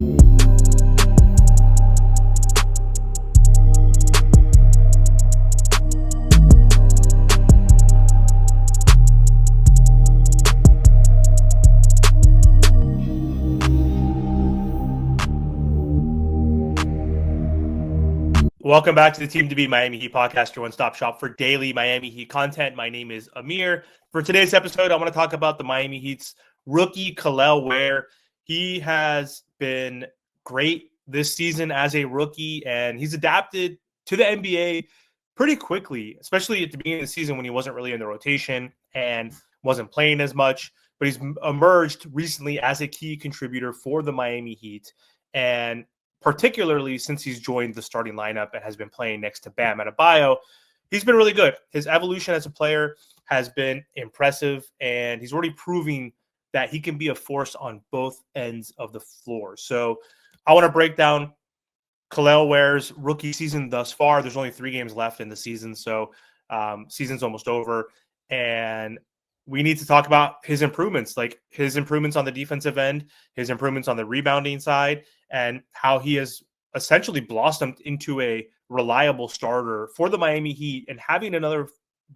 Welcome back to the Team to Beat Miami Heat podcast, your one-stop shop for daily Miami Heat content. My name is Amir. For today's episode, I want to talk about the Miami Heat's rookie, Kel'el Ware. He has been great this season as a rookie, and he's adapted to the NBA pretty quickly, especially at the beginning of the season when he wasn't really in the rotation and wasn't playing as much. But he's emerged recently as a key contributor for the Miami Heat, and particularly since he's joined the starting lineup and has been playing next to Bam Adebayo, he's been really good. His evolution as a player has been impressive, and he's already proving that he can be a force on both ends of the floor. So I want to break down Kel'el Ware's rookie season thus far. There's only 3 games left in the season, so season's almost over. And we need to talk about his improvements, like his improvements on the defensive end, his improvements on the rebounding side, and how he has essentially blossomed into a reliable starter for the Miami Heat. And having another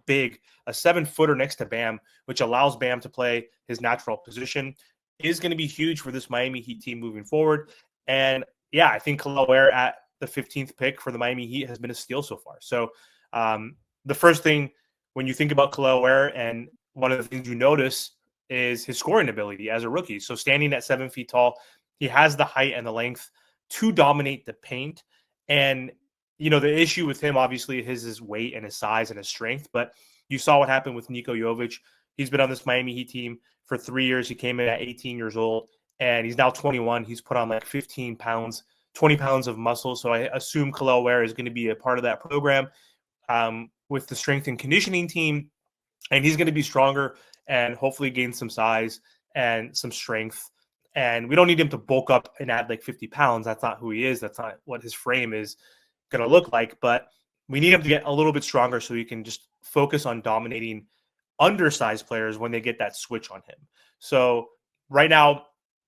big, a 7-footer next to Bam, which allows Bam to play his natural position, is going to be huge for this Miami Heat team moving forward. And yeah, I think Kel'el Ware at the 15th pick for the Miami Heat has been a steal so far. So the first thing when you think about Kel'el Ware, and one of the things you notice, is his scoring ability as a rookie. So standing at 7 feet tall, he has the height and the length to dominate the paint. And, you know, the issue with him, obviously, is his weight and his size and his strength. But you saw what happened with Niko Jovic. He's been on this Miami Heat team for 3 years. He came in at 18 years old, and he's now 21. He's put on like 15 pounds, 20 pounds of muscle. So I assume Kel'el Ware is going to be a part of that program with the strength and conditioning team. And he's going to be stronger and hopefully gain some size and some strength. And we don't need him to bulk up and add like 50 pounds. That's not who he is. That's not what his frame is going to look like. But we need him to get a little bit stronger so he can just focus on dominating undersized players when they get that switch on him. So right now,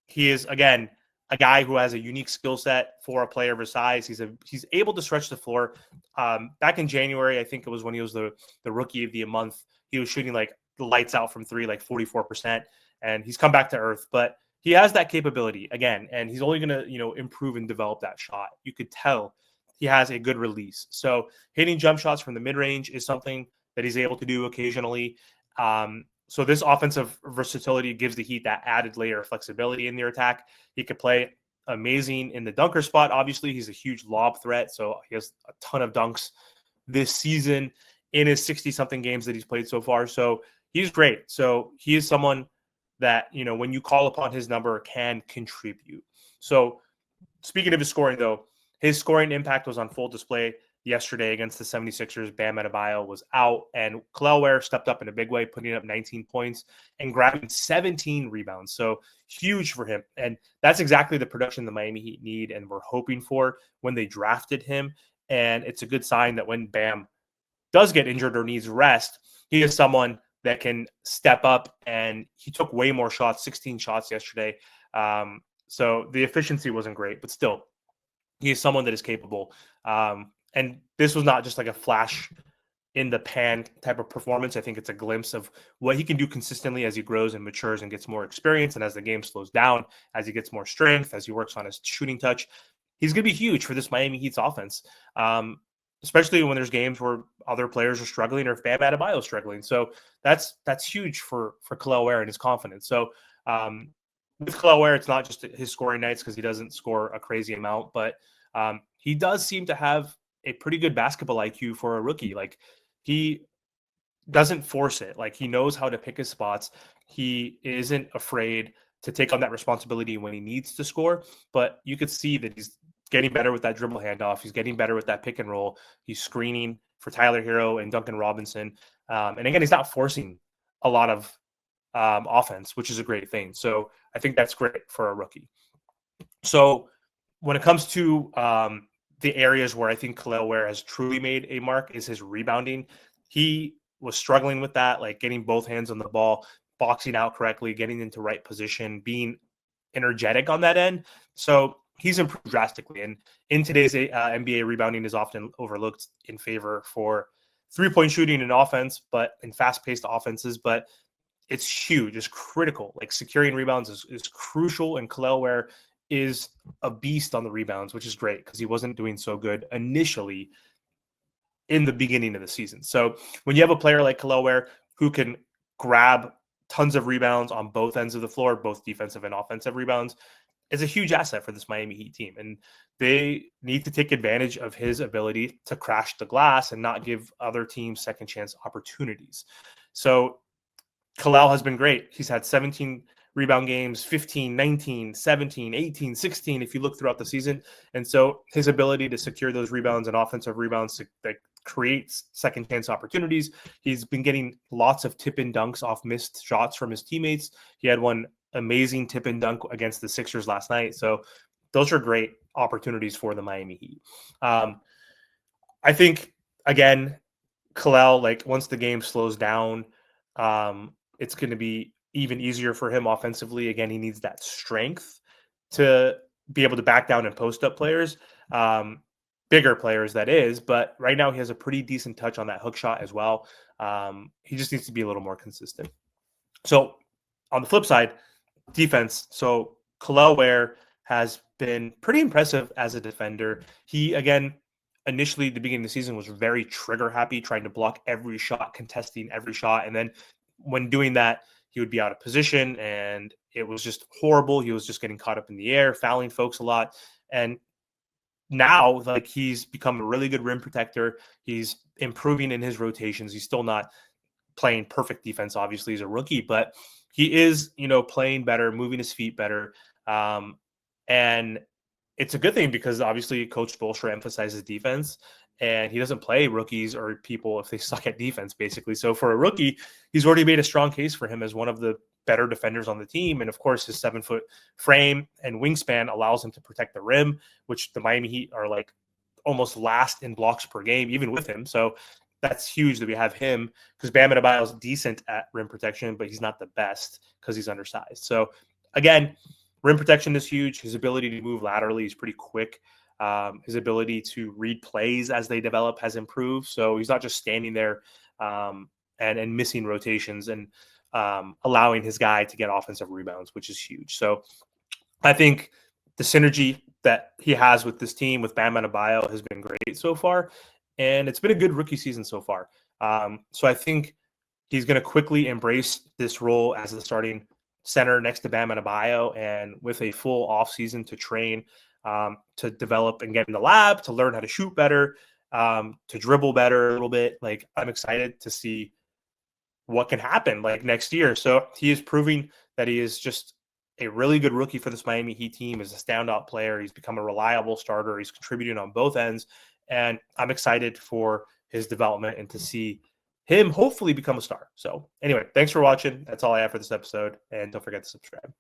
he is, again, a guy who has a unique skill set for a player of his size. He's able to stretch the floor. Back in January, I think it was when he was the rookie of the month, he was shooting like the lights out from 3, like 44%, and he's come back to earth. But he has that capability again, and he's only going to, you know, improve and develop that shot. You could tell he has a good release. So hitting jump shots from the mid range is something that he's able to do occasionally. So this offensive versatility gives the Heat that added layer of flexibility in their attack. He could play amazing in the dunker spot. Obviously, he's a huge lob threat, so he has a ton of dunks this season in his 60-something games that he's played so far. So he's great. So he is someone that, you know, when you call upon his number, can contribute. So speaking of his scoring, though, his scoring impact was on full display yesterday against the 76ers. Bam Adebayo was out, and Kel'el Ware stepped up in a big way, putting up 19 points and grabbing 17 rebounds. So huge for him. And that's exactly the production the Miami Heat need and were hoping for when they drafted him. And it's a good sign that when Bam does get injured or needs rest, he is someone that can step up, and he took way more shots, 16 shots yesterday. So the efficiency wasn't great, but still, he is someone that is capable. And this was not just like a flash in the pan type of performance. I think it's a glimpse of what he can do consistently as he grows and matures and gets more experience. And as the game slows down, as he gets more strength, as he works on his shooting touch, he's going to be huge for this Miami Heat's offense. Especially when there's games where other players are struggling or if Bam Adebayo is struggling. So that's huge for Kel'el Ware and his confidence. So with Kel'el Ware, it's not just his scoring nights because he doesn't score a crazy amount, but he does seem to have a pretty good basketball IQ for a rookie. Like, he doesn't force it. Like, he knows how to pick his spots. He isn't afraid to take on that responsibility when he needs to score, but you could see that he's getting better with that dribble handoff. He's getting better with that pick and roll. He's screening for Tyler Hero and Duncan Robinson. And again, he's not forcing a lot of offense, which is a great thing. So I think that's great for a rookie. So when it comes to the areas where I think Kel'el Ware has truly made a mark is his rebounding. He was struggling with that, like getting both hands on the ball, boxing out correctly, getting into right position, being energetic on that end. So he's improved drastically. And in today's NBA, rebounding is often overlooked in favor for 3-point shooting and offense, but in fast-paced offenses. But it's huge. It's critical. Like securing rebounds is crucial. And Kel'el Ware is a beast on the rebounds, which is great because he wasn't doing so good initially in the beginning of the season. So when you have a player like Kel'el Ware who can grab tons of rebounds on both ends of the floor, both defensive and offensive rebounds, is a huge asset for this Miami Heat team. And they need to take advantage of his ability to crash the glass and not give other teams second chance opportunities. So Kel'el has been great. He's had 17 rebound games, 15, 19, 17, 18, 16, if you look throughout the season. And so his ability to secure those rebounds and offensive rebounds that creates second chance opportunities. He's been getting lots of tip and dunks off missed shots from his teammates. He had one amazing tip and dunk against the Sixers last night. So those are great opportunities for the Miami Heat. I think, again, Kel'el, like once the game slows down, it's going to be even easier for him offensively. Again, he needs that strength to be able to back down and post up players, bigger players, that is. But right now he has a pretty decent touch on that hook shot as well. He just needs to be a little more consistent. So on the flip side, defense. So Kel'el Ware has been pretty impressive as a defender. He, again, initially at the beginning of the season was very trigger happy, trying to block every shot, contesting every shot. And then when doing that, he would be out of position and it was just horrible. He was just getting caught up in the air, fouling folks a lot. And now, like, he's become a really good rim protector. He's improving in his rotations. He's still not playing perfect defense. Obviously, he's a rookie, but he is, playing better, moving his feet better. And it's a good thing because obviously Coach Spoelstra emphasizes defense, and he doesn't play rookies or people if they suck at defense, basically. So for a rookie, he's already made a strong case for him as one of the better defenders on the team. And of course, his 7-foot frame and wingspan allows him to protect the rim, which the Miami Heat are like almost last in blocks per game, even with him. So that's huge that we have him, because Bam Adebayo is decent at rim protection, but he's not the best because he's undersized. So again, rim protection is huge. His ability to move laterally is pretty quick. His ability to read plays as they develop has improved. So he's not just standing there and missing rotations and allowing his guy to get offensive rebounds, which is huge. So I think the synergy that he has with this team, with Bam Adebayo, has been great so far. And it's been a good rookie season so far. So I think he's going to quickly embrace this role as the starting center next to Bam Adebayo, and with a full offseason to train, to develop and get in the lab, to learn how to shoot better, to dribble better a little bit. Like, I'm excited to see what can happen like next year. So he is proving that he is just a really good rookie for this Miami Heat team, is a standout player. He's become a reliable starter. He's contributing on both ends. And I'm excited for his development and to see him hopefully become a star. So anyway, thanks for watching. That's all I have for this episode. And don't forget to subscribe.